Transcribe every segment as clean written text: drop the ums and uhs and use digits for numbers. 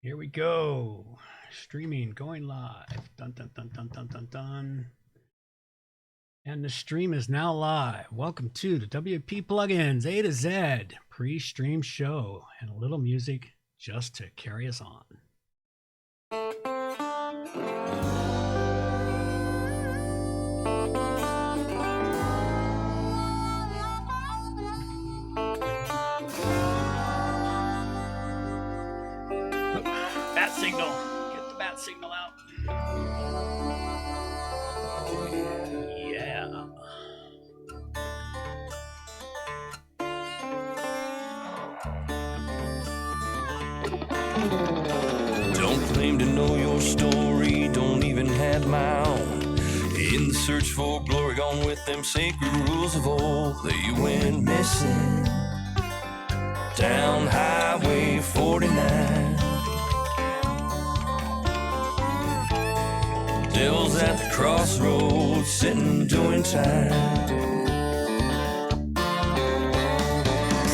Here we go. Streaming, going live. Dun, dun, dun, dun, dun, dun, dun. And the stream is now live. Welcome to the WP Plugins A to Z pre-stream show and a little music just to carry us on. Bat signal. Get the bat signal out. Yeah. Don't claim to know your story, don't even have my own. In the search for glory, gone with them sacred rules of old. They went missing down Highway 49. Devil's at the crossroads, sitting doing time.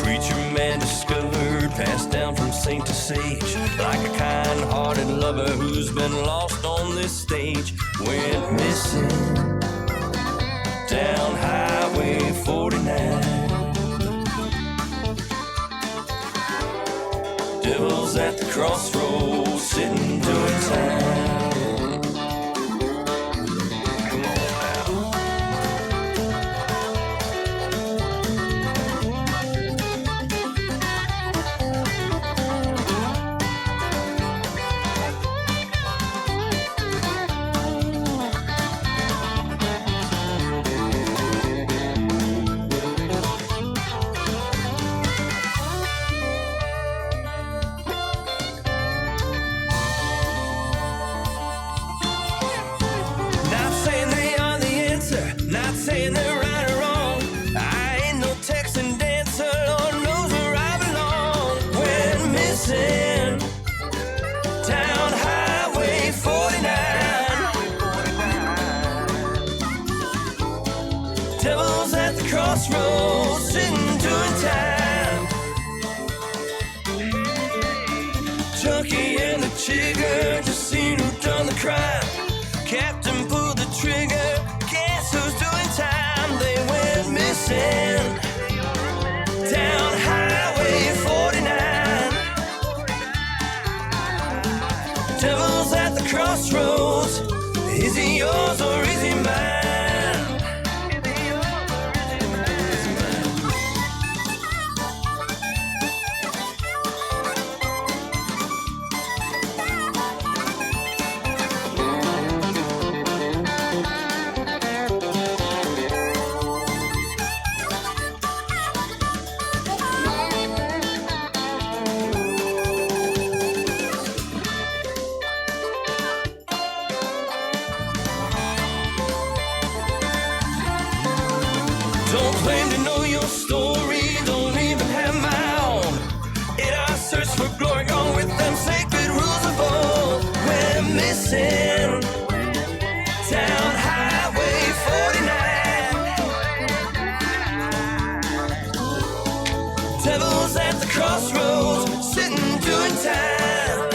Preacher man discovered, passed down from saint to sage, like a kind-hearted lover who's been lost on this stage. Went missing down Highway 49. Devil's at the crossroads, sitting doing time. Saying they're right or wrong, I ain't no Texan dancer, Lord knows where I belong. Went missing down Highway 49. Devil's at the crossroads, sitting doing time. Junkie and the chigger just seen who done the crime. Captain pulled the trigger, guess who's doing time? They went missing down Highway 49. Devil's at the crossroads, is he yours or is he mine? Don't claim to know your story, don't even have my own. In our search for glory, gone with them sacred rules of old. We're missing down Highway 49. Devil's at the crossroads, sitting doing time.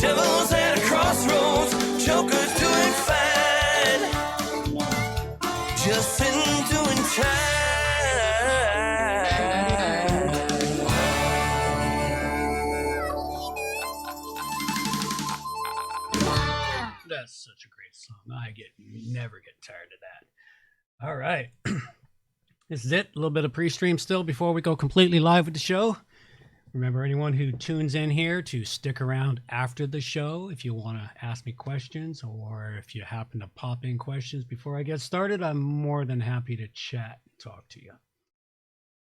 Devil's at a crossroads, joker's doing fine. Just sitting doing time. That's such a great song. I never get tired of that. All right. This is it. A little bit of pre-stream still before we go completely live with the show. Remember, anyone who tunes in here to stick around after the show if you want to ask me questions, or if you happen to pop in questions before I get started, I'm more than happy to chat and talk to you.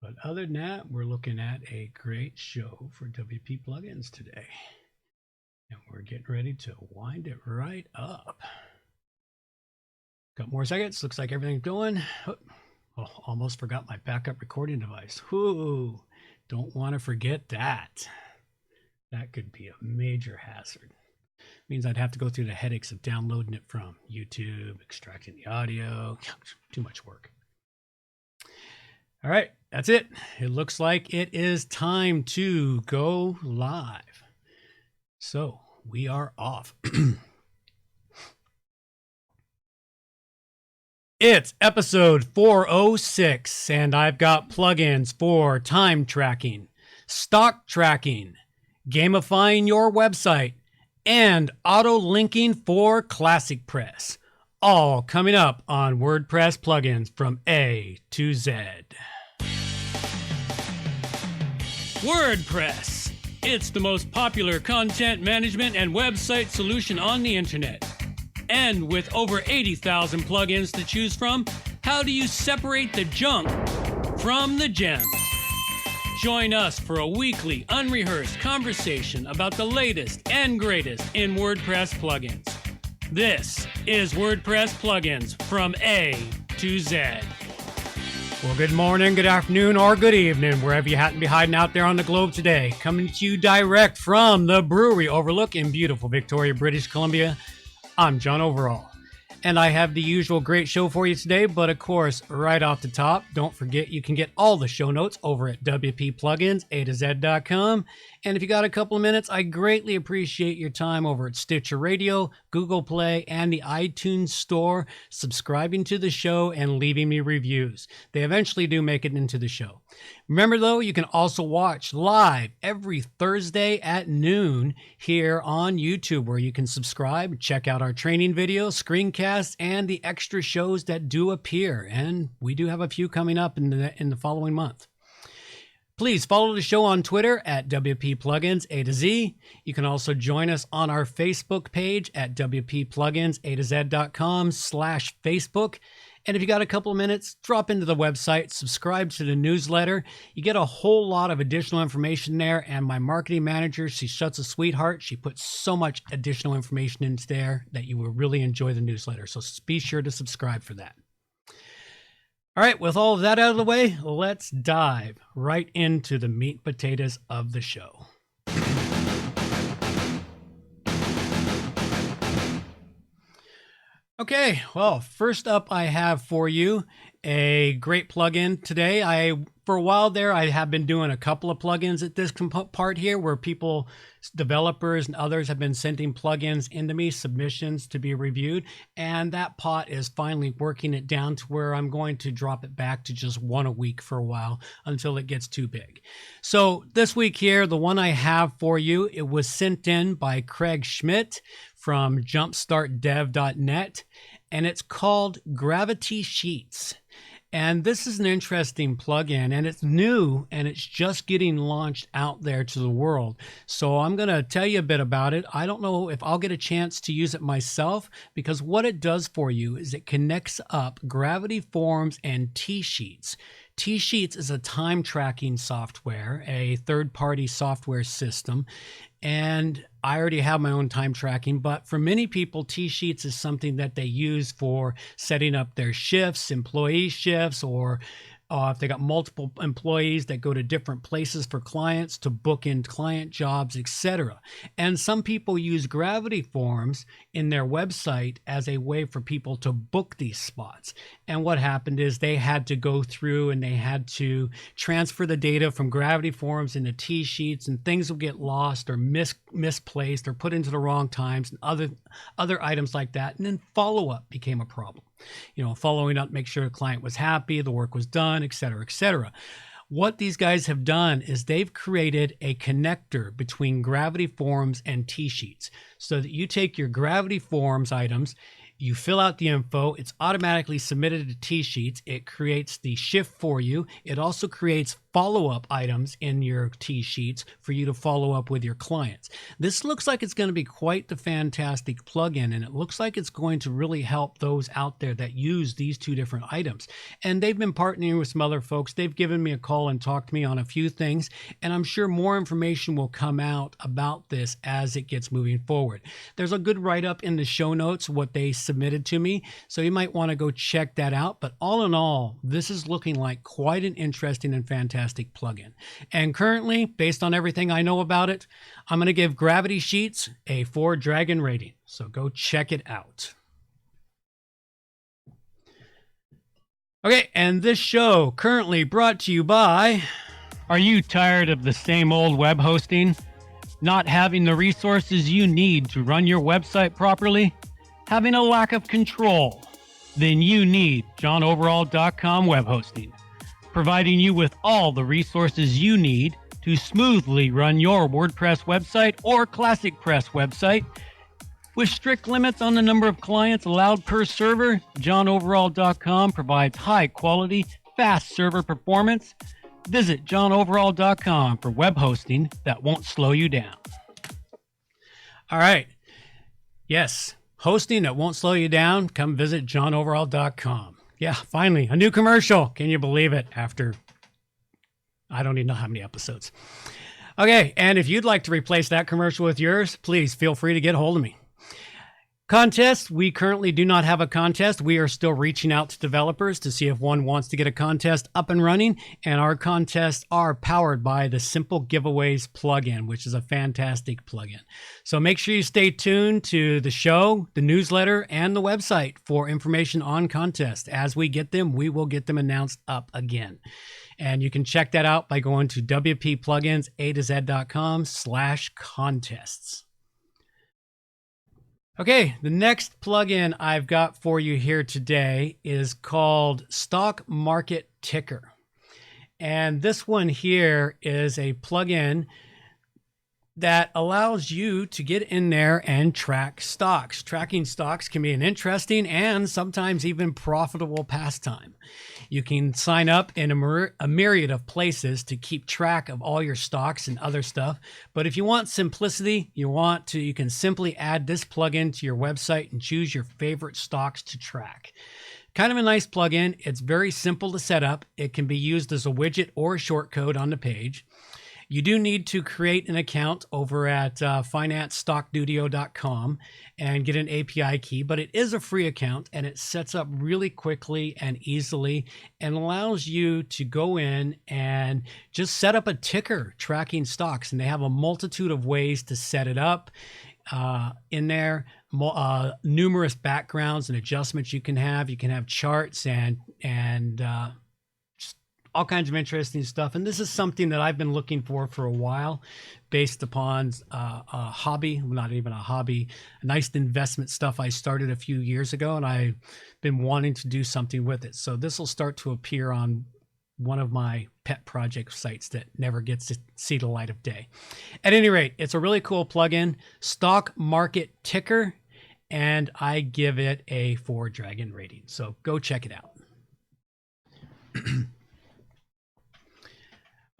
But other than that, we're looking at a great show for WP Plugins today. And we're getting ready to wind it right up. Couple more seconds. Looks like everything's going. Oh, almost forgot my backup recording device. Whoo! Don't want to forget that. That could be a major hazard. Means I'd have to go through the headaches of downloading it from YouTube, extracting the audio. Too much work. All right. That's it. It looks like it is time to go live. So we are off. It's episode 406, and I've got plugins for time tracking, stock tracking, gamifying your website, and auto linking for ClassicPress. All coming up on WordPress plugins from A to Z. WordPress. It's the most popular content management and website solution on the internet. And with over 80,000 plugins to choose from, how do you separate the junk from the gems? Join us for a weekly, unrehearsed conversation about the latest and greatest in WordPress plugins. This is WordPress plugins from A to Z. Well, good morning, good afternoon, or good evening, wherever you happen to be hiding out there on the globe today. Coming to you direct from the brewery overlook in beautiful Victoria, British Columbia. I'm John Overall, and I have the usual great show for you today, but of course, right off the top, don't forget you can get all the show notes over at wppluginsa2z.com, and if you got a couple of minutes, I greatly appreciate your time over at Stitcher Radio, Google Play, and the iTunes Store, subscribing to the show and leaving me reviews. They eventually do make it into the show. Remember, though, you can also watch live every Thursday at noon here on YouTube, where you can subscribe, check out our training videos, screencasts, and the extra shows that do appear. And we do have a few coming up in the following month. Please follow the show on Twitter at WPPluginsA2Z. You can also join us on our Facebook page at WPPluginsa2Z.com/Facebook. And if you got a couple of minutes, drop into the website, subscribe to the newsletter. You get a whole lot of additional information there. And my marketing manager, she's such a sweetheart. She puts so much additional information into there that you will really enjoy the newsletter. So be sure to subscribe for that. All right, with all of that out of the way, let's dive right into the meat and potatoes of the show. Okay, well, first up I have for you a great plugin today. For a while there, I have been doing a couple of plugins at this part here where people, developers and others have been sending plugins into me, submissions to be reviewed, and that pot is finally working it down to where I'm going to drop it back to just one a week for a while until it gets too big. So this week here, the one I have for you, it was sent in by Craig Schmidt from jumpstartdev.net, and it's called GraviTsheets. And this is an interesting plugin, and it's new, and it's just getting launched out there to the world. So I'm going to tell you a bit about it. I don't know if I'll get a chance to use it myself, because what it does for you is it connects up Gravity Forms and T-Sheets. T-Sheets is a time tracking software, a third-party software system, and I already have my own time tracking, but for many people, T-Sheets is something that they use for setting up their shifts, employee shifts, or if they got multiple employees that go to different places for clients to book in client jobs, etc. And some people use Gravity Forms in their website as a way for people to book these spots. And what happened is they had to go through and they had to transfer the data from Gravity Forms into T-Sheets, and things will get lost or misplaced or put into the wrong times and other items like that. And then follow-up became a problem. Following up, make sure the client was happy, the work was done, etc., etc. What these guys have done is they've created a connector between Gravity Forms and T-Sheets so that you take your Gravity Forms items, you fill out the info, it's automatically submitted to T-Sheets, it creates the shift for you, it also creates follow-up items in your T-Sheets for you to follow up with your clients. This looks like it's going to be quite the fantastic plugin, and it looks like it's going to really help those out there that use these two different items. And they've been partnering with some other folks. They've given me a call and talked to me on a few things, and I'm sure more information will come out about this as it gets moving forward. There's a good write-up in the show notes, what they submitted to me, so you might want to go check that out. But all in all, this is looking like quite an interesting and fantastic plugin. And currently, based on everything I know about it, I'm going to give GraviTsheets a 4 Dragon rating. So go check it out. Okay, and this show currently brought to you by... Are you tired of the same old web hosting? Not having the resources you need to run your website properly? Having a lack of control? Then you need johnoverall.com web hosting, providing you with all the resources you need to smoothly run your WordPress website or ClassicPress website. With strict limits on the number of clients allowed per server, johnoverall.com provides high quality, fast server performance. Visit johnoverall.com for web hosting that won't slow you down. All right. Yes, hosting that won't slow you down. Come visit johnoverall.com. Yeah, finally, a new commercial. Can you believe it? After, I don't even know how many episodes. Okay, and if you'd like to replace that commercial with yours, please feel free to get a hold of me. Contest, we currently do not have a contest. We are still reaching out to developers to see if one wants to get a contest up and running, and our contests are powered by the Simple Giveaways plugin, which is a fantastic plugin. So make sure you stay tuned to the show, the newsletter, and the website for information on contests. As we get them, we will get them announced up again. And you can check that out by going to wppluginsa2z.com/contests. Okay, the next plugin I've got for you here today is called Stock Market Ticker. And this one here is a plugin that allows you to get in there and track stocks. Tracking stocks can be an interesting and sometimes even profitable pastime. You can sign up in a myriad of places to keep track of all your stocks and other stuff. But if you want simplicity, you can simply add this plugin to your website and choose your favorite stocks to track. Kind of a nice plugin. It's very simple to set up. It can be used as a widget or a shortcode on the page. You do need to create an account over at financestockdudio.com and get an API key, but it is a free account and it sets up really quickly and easily and allows you to go in and just set up a ticker tracking stocks. And they have a multitude of ways to set it up in there. Numerous backgrounds and adjustments you can have. You can have charts and all kinds of interesting stuff. And this is something that I've been looking for a while based upon a hobby, not even a hobby, nice investment stuff I started a few years ago, and I've been wanting to do something with it. So this will start to appear on one of my pet project sites that never gets to see the light of day. At any rate, it's a really cool plugin, Stock Market Ticker, and I give it a 4 dragon rating. So go check it out.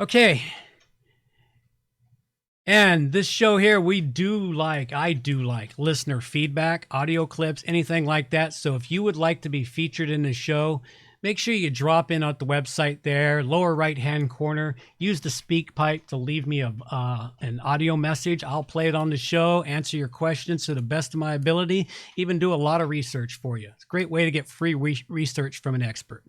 Okay, and this show here, I do like listener feedback, audio clips, anything like that. So if you would like to be featured in the show, make sure you drop in at the website there, lower right-hand corner, use the speak pipe to leave me an audio message. I'll play it on the show, answer your questions to the best of my ability, even do a lot of research for you. It's a great way to get free research from an expert.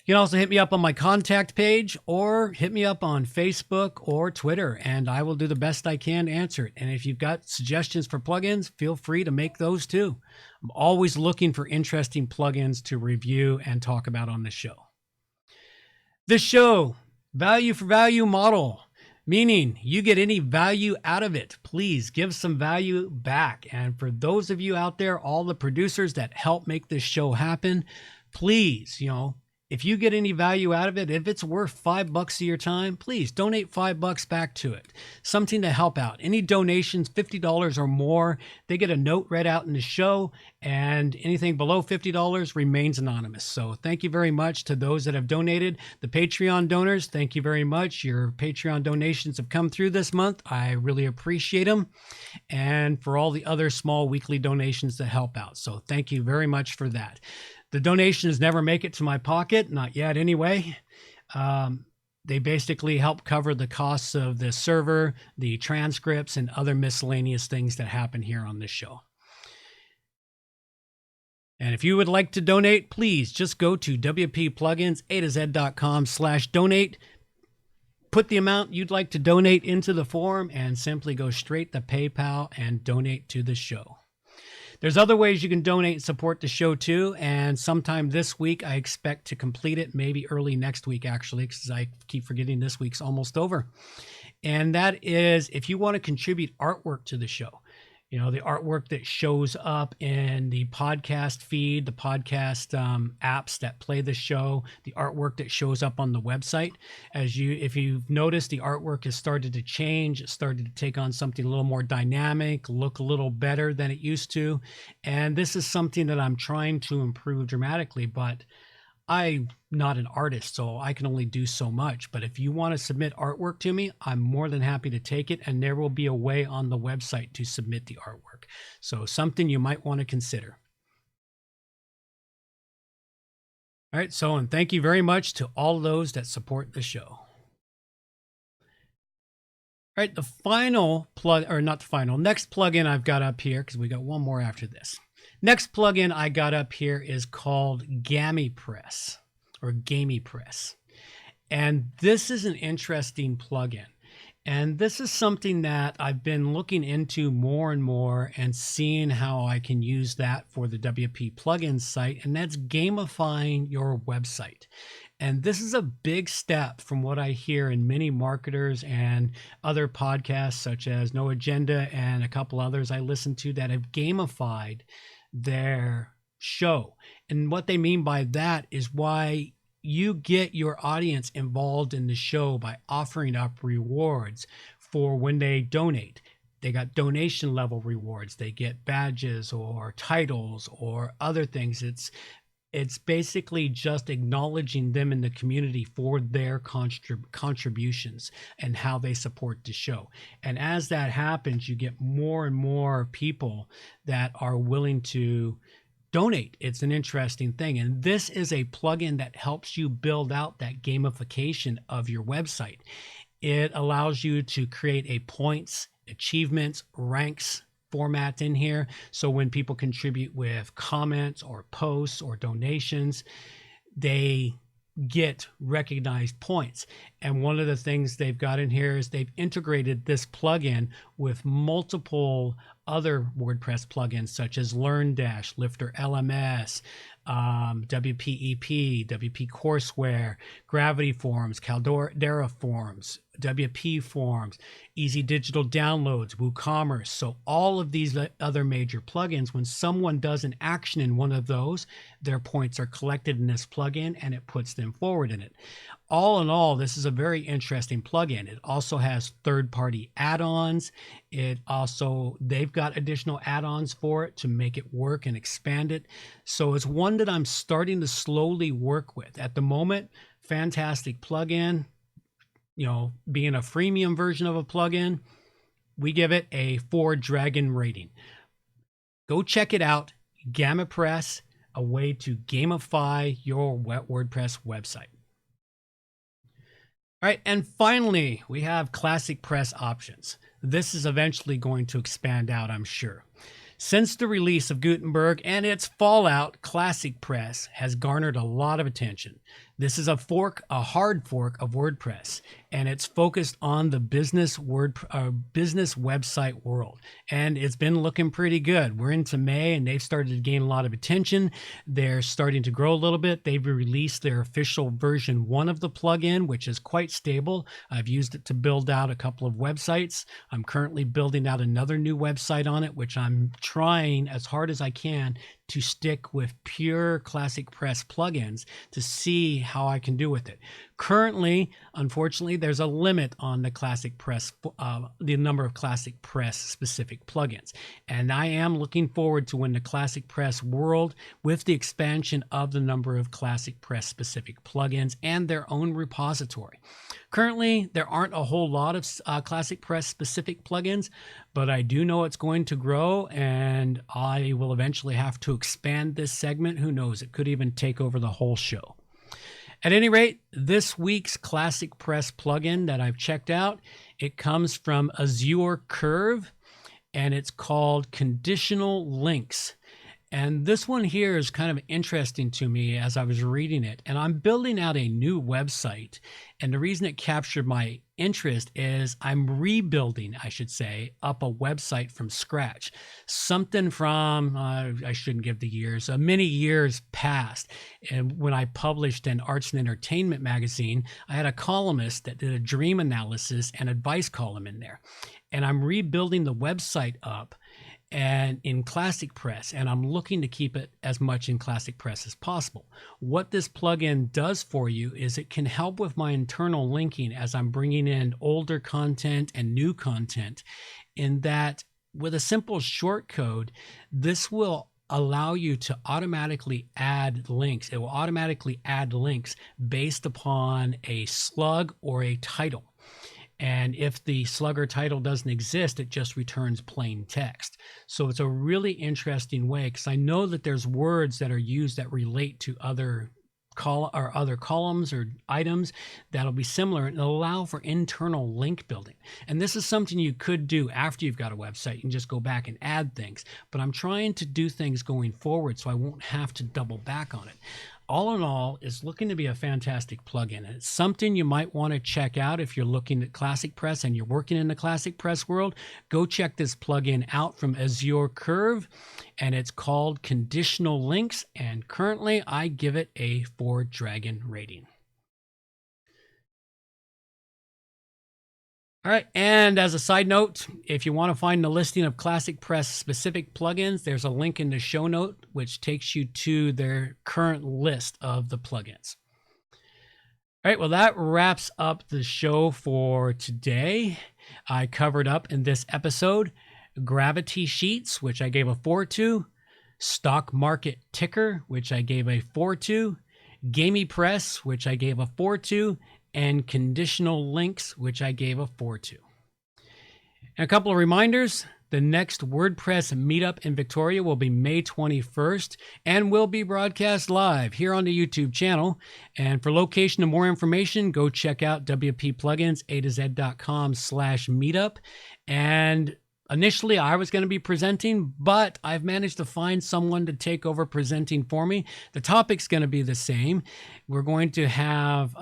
You can also hit me up on my contact page or hit me up on Facebook or Twitter, and I will do the best I can to answer it. And if you've got suggestions for plugins, feel free to make those too. I'm always looking for interesting plugins to review and talk about on the show. This show, value for value model, meaning you get any value out of it, please give some value back. And for those of you out there, all the producers that help make this show happen, please, if you get any value out of it, if it's worth $5 of your time, please donate $5 back to it. Something to help out. Any donations, $50 or more, they get a note read out in the show, and anything below $50 remains anonymous. So thank you very much to those that have donated. The Patreon donors, thank you very much. Your Patreon donations have come through this month. I really appreciate them. And for all the other small weekly donations that help out. So thank you very much for that. The donations never make it to my pocket, not yet anyway. They basically help cover the costs of the server, the transcripts, and other miscellaneous things that happen here on this show. And if you would like to donate, please just go to wppluginsa2z.com/donate. Put the amount you'd like to donate into the form and simply go straight to PayPal and donate to the show. There's other ways you can donate and support the show too. And sometime this week, I expect to complete it, maybe early next week, actually, because I keep forgetting this week's almost over. And that is if you want to contribute artwork to the show. You know, the artwork that shows up in the podcast feed, the podcast apps that play the show, the artwork that shows up on the website. If you've noticed, the artwork has started to change. It started to take on something a little more dynamic, look a little better than it used to. And this is something that I'm trying to improve dramatically, but I'm not an artist, so I can only do so much. But if you want to submit artwork to me, I'm more than happy to take it. And there will be a way on the website to submit the artwork. So something you might want to consider. All right. So, and thank you very much to all those that support the show. All right. The final plug, or not the final, next plugin I've got up here, because we got one more after this. Next plugin I got up here is called GamiPress or GamiPress. And this is an interesting plugin. And this is something that I've been looking into more and more and seeing how I can use that for the WP plugin site. And that's gamifying your website. And this is a big step from what I hear in many marketers and other podcasts, such as No Agenda and a couple others I listen to that have gamified their show. And what they mean by that is why you get your audience involved in the show by offering up rewards for when they donate. They got donation level rewards. They get badges or titles or other things. It's basically just acknowledging them in the community for their contributions and how they support the show. And as that happens, you get more and more people that are willing to donate. It's an interesting thing. And this is a plugin that helps you build out that gamification of your website. It allows you to create a points, achievements, ranks format in here. So when people contribute with comments or posts or donations, they get recognized points. And one of the things they've got in here is they've integrated this plugin with multiple other WordPress plugins such as LearnDash, Lifter LMS, WPEP, WP Courseware, Gravity Forms, Caldera Forms, WP Forms, Easy Digital Downloads, WooCommerce. So all of these other major plugins, when someone does an action in one of those, their points are collected in this plugin and it puts them forward in it. All in all, this is a very interesting plugin. It also has third-party add-ons. They've got additional add-ons for it to make it work and expand it. So it's one that I'm starting to slowly work with. At the moment, fantastic plugin. You know, being a freemium version of a plugin, we give it a 4 dragon rating. Go check it out. GamiPress, a way to gamify your WordPress website. All right, and finally, we have ClassicPress options. This is eventually going to expand out, I'm sure. Since the release of Gutenberg and its fallout, ClassicPress has garnered a lot of attention. This is a hard fork of WordPress, and it's focused on the business website world. And it's been looking pretty good. We're into May, and they've started to gain a lot of attention. They're starting to grow a little bit. They've released their official version 1 of the plugin, which is quite stable. I've used it to build out a couple of websites. I'm currently building out another new website on it, which I'm trying as hard as I can to stick with pure ClassicPress plugins to see how I can do with it. Currently, unfortunately, there's a limit on the ClassicPress, the number of ClassicPress specific plugins. And I am looking forward to when the ClassicPress world, with the expansion of the number of ClassicPress specific plugins and their own repository. Currently, there aren't a whole lot of ClassicPress specific plugins, but I do know it's going to grow, and I will eventually have to expand this segment. Who knows? It could even take over the whole show. At any rate, this week's ClassicPress plugin that I've checked out, it comes from Azure Curve, and it's called Conditional Links. And this one here is kind of interesting to me as I was reading it. And I'm building out a new website. And the reason it captured my interest is I'm rebuilding, I should say, up a website from scratch. Something from, I shouldn't give the years, many years past. And when I published an arts and entertainment magazine, I had a columnist that did a dream analysis and advice column in there. And I'm rebuilding the website up and in ClassicPress, and I'm looking to keep it as much in ClassicPress as possible. What this plugin does for you is it can help with my internal linking as I'm bringing in older content and new content, in that with a simple short code, this will allow you to automatically add links. It will automatically add links based upon a slug or a title. And if the slug or title doesn't exist, it just returns plain text. So it's a really interesting way, because I know that there's words that are used that relate to other columns or items that'll be similar and allow for internal link building. And this is something you could do after you've got a website. You can just go back and add things. But I'm trying to do things going forward so I won't have to double back on it. All in all, it's looking to be a fantastic plugin. It's something you might want to check out if you're looking at ClassicPress and you're working in the ClassicPress world. Go check this plugin out from Azure Curve, and it's called Conditional Links, and currently I give it a 4 Dragon rating. All right, and as a side note, if you want to find the listing of ClassicPress specific plugins, there's a link in the show note which takes you to their current list of the plugins. All right, well, that wraps up the show for today. I covered up in this episode GraviTsheets, which I gave a 4 to, Stock Market Ticker, which I gave a 4 to, GamiPress, which I gave a 4 to, and Conditional Links, which I gave a 4 to. And a couple of reminders. The next WordPress Meetup in Victoria will be May 21st and will be broadcast live here on the YouTube channel. And for location and more information, go check out wpplugins.com/meetup. And initially, I was going to be presenting, but I've managed to find someone to take over presenting for me. The topic's going to be the same. We're going to have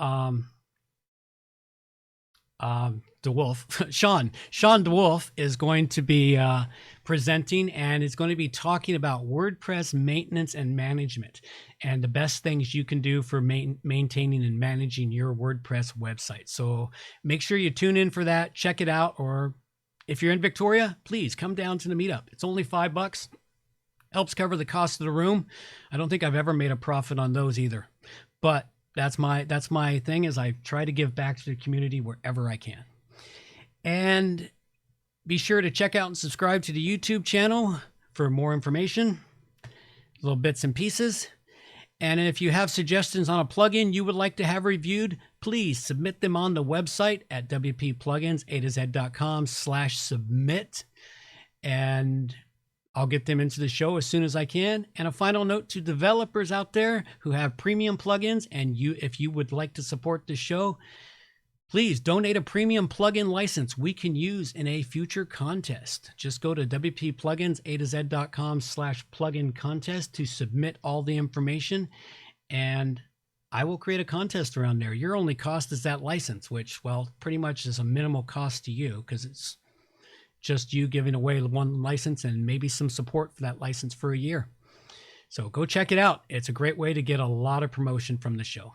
Sean DeWolf is going to be presenting, and is going to be talking about WordPress maintenance and management and the best things you can do for maintaining and managing your WordPress website. So make sure you tune in for that. Check it out. Or if you're in Victoria, please come down to the meetup. It's only $5. Helps cover the cost of the room. I don't think I've ever made a profit on those either. But that's my thing, is I try to give back to the community wherever I can. And be sure to check out and subscribe to the YouTube channel for more information, little bits and pieces. And if you have suggestions on a plugin you would like to have reviewed, please submit them on the website at wpplugins.com/submit. And I'll get them into the show as soon as I can. And a final note to developers out there who have premium plugins, and if you would like to support the show, please donate a premium plugin license we can use in a future contest. Just go to wpplugins.com/plugin contest to submit all the information, and I will create a contest around there. Your only cost is that license, which, well, pretty much is a minimal cost to you, because it's just you giving away one license and maybe some support for that license for a year. So go check it out. It's a great way to get a lot of promotion from the show.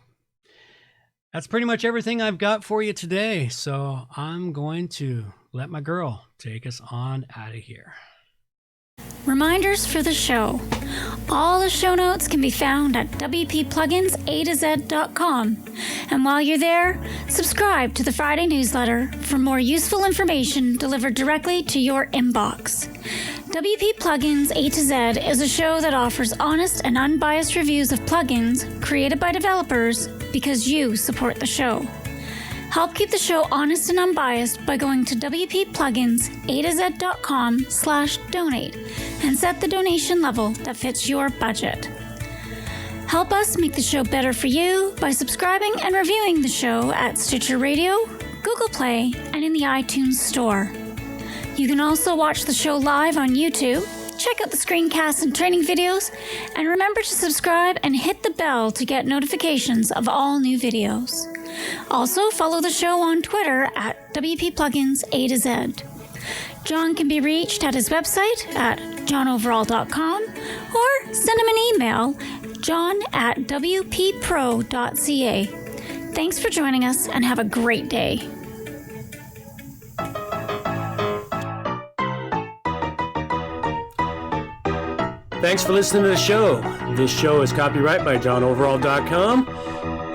That's pretty much everything I've got for you today. So I'm going to let my girl take us on out of here. Reminders for the show. All the show notes can be found at wppluginsa2z.com. And while you're there, subscribe to the Friday newsletter for more useful information delivered directly to your inbox. WP Plugins A to Z is a show that offers honest and unbiased reviews of plugins created by developers because you support the show. Help keep the show honest and unbiased by going to wppluginsa2z.com/donate and set the donation level that fits your budget. Help us make the show better for you by subscribing and reviewing the show at Stitcher Radio, Google Play, and in the iTunes Store. You can also watch the show live on YouTube, check out the screencasts and training videos, and remember to subscribe and hit the bell to get notifications of all new videos. Also, follow the show on Twitter at WPPlugins A to Z. John can be reached at his website at johnoverall.com or send him an email, john@wppro.ca. Thanks for joining us and have a great day. Thanks for listening to the show. This show is copyright by johnoverall.com.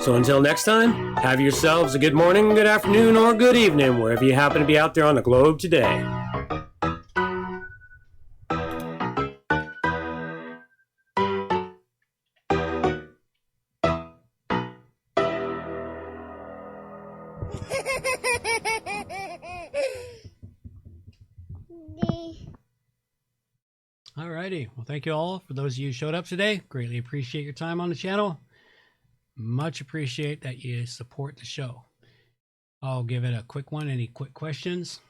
So until next time, have yourselves a good morning, good afternoon, or good evening, wherever you happen to be out there on the globe today. Alrighty. Well, thank you all for those of you who showed up today. Greatly appreciate your time on the channel. Much appreciate that you support the show. I'll give it a quick one. Any quick questions?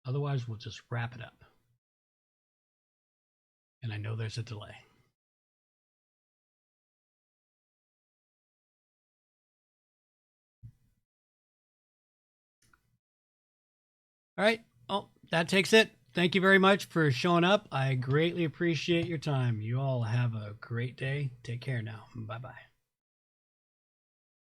Otherwise, we'll just wrap it up. And I know there's a delay. All right. Oh, that takes it. Thank you very much for showing up. I greatly appreciate your time. You all have a great day. Take care now. Bye-bye.